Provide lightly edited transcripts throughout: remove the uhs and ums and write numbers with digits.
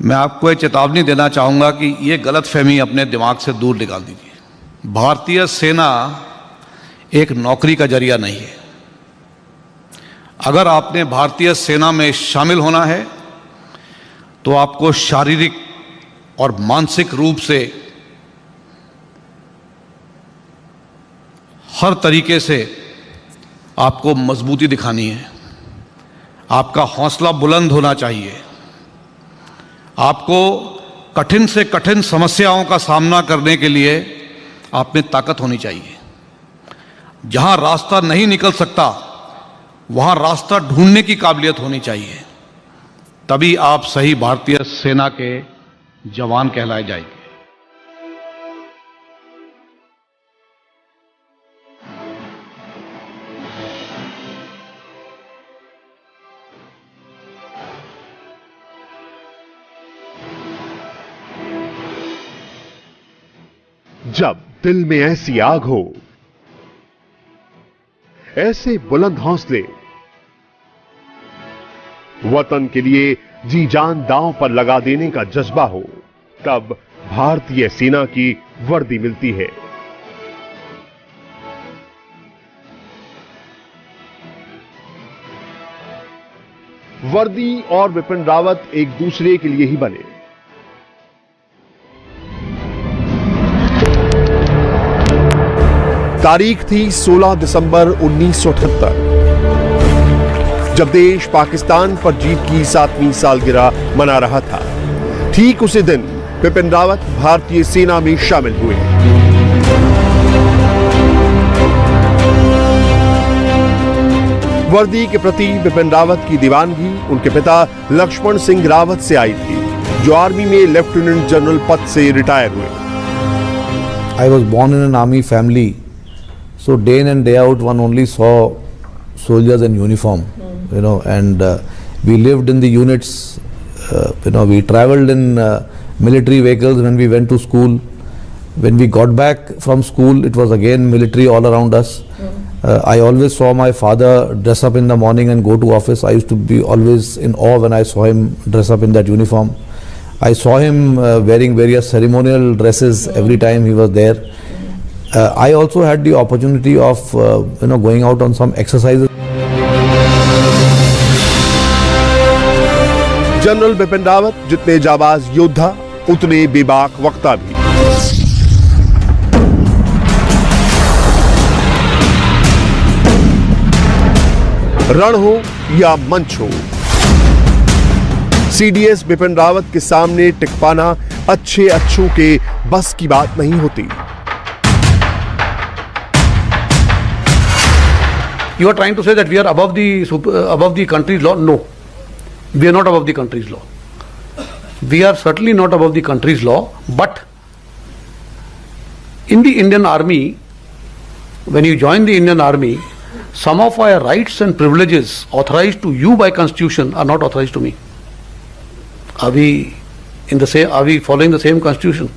मैं आपको एक चेतावनी देना चाहूँगा कि ये गलतफहमी अपने दिमाग से दूर निकाल दीजिए। भारतीय सेना एक नौकरी का जरिया नहीं है। अगर आपने भारतीय सेना में शामिल होना है तो आपको शारीरिक और मानसिक रूप से हर तरीके से आपको मजबूती दिखानी है। आपका हौसला बुलंद होना चाहिए। आपको कठिन से कठिन समस्याओं का सामना करने के लिए आप में ताकत होनी चाहिए। जहां रास्ता नहीं निकल सकता वहां रास्ता ढूंढने की काबिलियत होनी चाहिए। तभी आप सही भारतीय सेना के जवान कहलाए जाएंगे। जब दिल में ऐसी आग हो, ऐसे बुलंद हौसले, वतन के लिए जी जान दांव पर लगा देने का जज्बा हो, तब भारतीय सेना की वर्दी मिलती है। वर्दी और विपिन रावत एक दूसरे के लिए ही बने। तारीख थी 16 दिसंबर 1978, जब देश पाकिस्तान पर जीत की 7वीं सालगिरह मना रहा था। ठीक उसी दिन विपिन रावत भारतीय सेना में शामिल हुए। वर्दी के प्रति विपिन रावत की दीवानगी उनके पिता लक्ष्मण सिंह रावत से आई थी, जो आर्मी में लेफ्टिनेंट जनरल पद से रिटायर हुए। I was born in an army family. So day in and day out, one only saw soldiers in uniform, and we lived in the units. We traveled in military vehicles when we went to school. When we got back from school, it was again military all around us. I always saw my father dress up in the morning and go to office. I used to be always in awe when I saw him dress up in that uniform. I saw him wearing various ceremonial dresses every time he was there. I also had the opportunity of going out on some exercises. General Bipin Rawat जितने जाबाज योद्धा, उतने बेबाक वक्ता भी। रण हो या मंच हो, सीडीएस बिपिन रावत के सामने टिक पाना अच्छों के बस की बात नहीं होती। You are trying to say that we are above the country's law? No, we are not above the country's law. We are certainly not above the country's law. But in the Indian Army, when you join the Indian Army, some of our rights and privileges authorized to you by Constitution are not authorized to me. Are we following the same Constitution?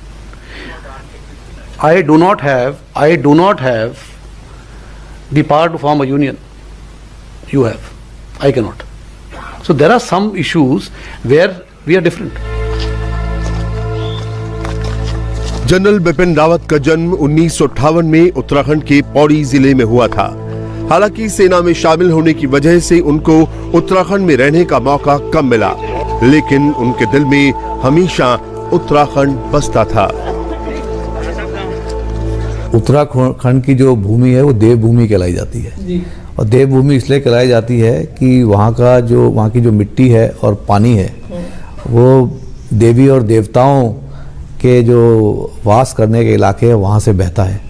I do not have the power to form a union. You have. I cannot. So there are some issues where we are different. General Bipin Rawat का जन्म 1958 में उत्तराखंड के पौड़ी जिले में हुआ था। हालांकि सेना में शामिल होने की वजह से उनको उत्तराखंड में रहने का मौका कम मिला, लेकिन उनके दिल में हमेशा उत्तराखंड बसता था। उत्तराखंड की जो भूमि है वो देवभूमि कहलाई जाती है। और देवभूमि इसलिए कहलाई जाती है कि वहाँ की जो मिट्टी है और पानी है वो देवी और देवताओं के जो वास करने के इलाके हैं वहाँ से बहता है।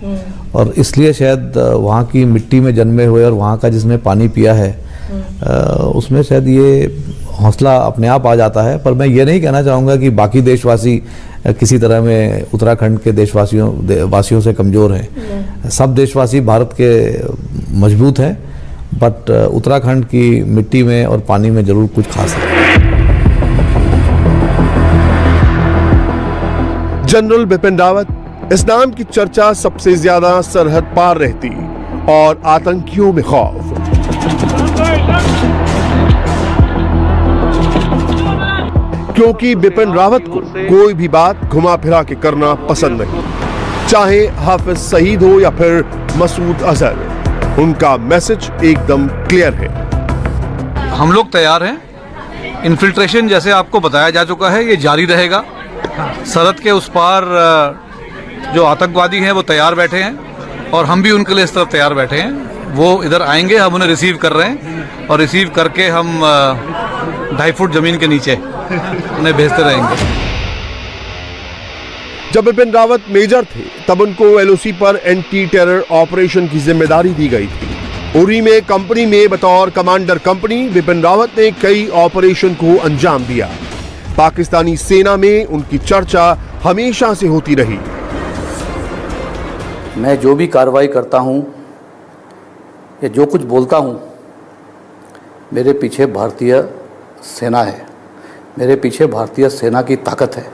और इसलिए शायद वहाँ की मिट्टी में जन्मे हुए और वहाँ का जिसने पानी पिया है उसमें शायद ये हौसला अपने आप आ जाता है। पर मैं ये नहीं कहना चाहूँगा कि बाकी देशवासी किसी तरह में उत्तराखंड के वासियों से कमज़ोर हैं। सब देशवासी भारत के मजबूत हैं, बट उत्तराखंड की मिट्टी में और पानी में ज़रूर कुछ खास है। जनरल बिपिन रावत, इस नाम की चर्चा सबसे ज्यादा सरहद पार रहती और आतंकियों में खौफ। क्योंकि बिपिन रावत को कोई भी बात घुमा फिरा के करना पसंद नहीं, चाहे हाफिज सईद हो या फिर मसूद अजहर, उनका मैसेज एकदम क्लियर है। हम लोग तैयार हैं। इन्फिल्ट्रेशन जैसे आपको बताया जा चुका है, ये जारी रहेगा। सरहद के उस पार जो आतंकवादी हैं वो तैयार बैठे हैं और हम भी उनके लिए इस तरफ तैयार बैठे हैं। वो इधर आएंगे, हम उन्हें रिसीव कर रहे हैं और रिसीव करके हम 2.5 फुट जमीन के नीचे उन्हें भेजते रहेंगे। जब बिपिन रावत मेजर थे तब उनको एलओसी पर एंटी टेरर ऑपरेशन की जिम्मेदारी दी गई थी। उरी में कंपनी में बतौर कमांडर कंपनी बिपिन रावत ने कई ऑपरेशन को अंजाम दिया। पाकिस्तानी सेना में उनकी चर्चा हमेशा से होती रही। मैं जो भी कार्रवाई करता हूं या जो कुछ बोलता हूं, मेरे पीछे भारतीय सेना है, मेरे पीछे भारतीय सेना की ताकत है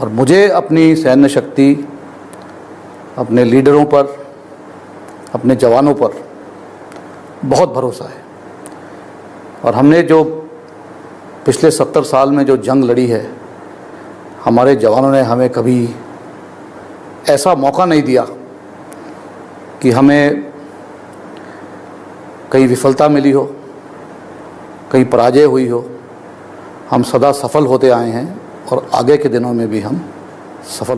और मुझे अपनी सैन्य शक्ति, अपने लीडरों पर, अपने जवानों पर बहुत भरोसा है। और हमने जो पिछले 70 साल में जो जंग लड़ी है, हमारे जवानों ने हमें कभी ऐसा मौका नहीं दिया कि हमें कहीं विफलता मिली हो, कहीं पराजय हुई हो। हम सदा सफल होते आए हैं और आगे के दिनों में भी हम सफल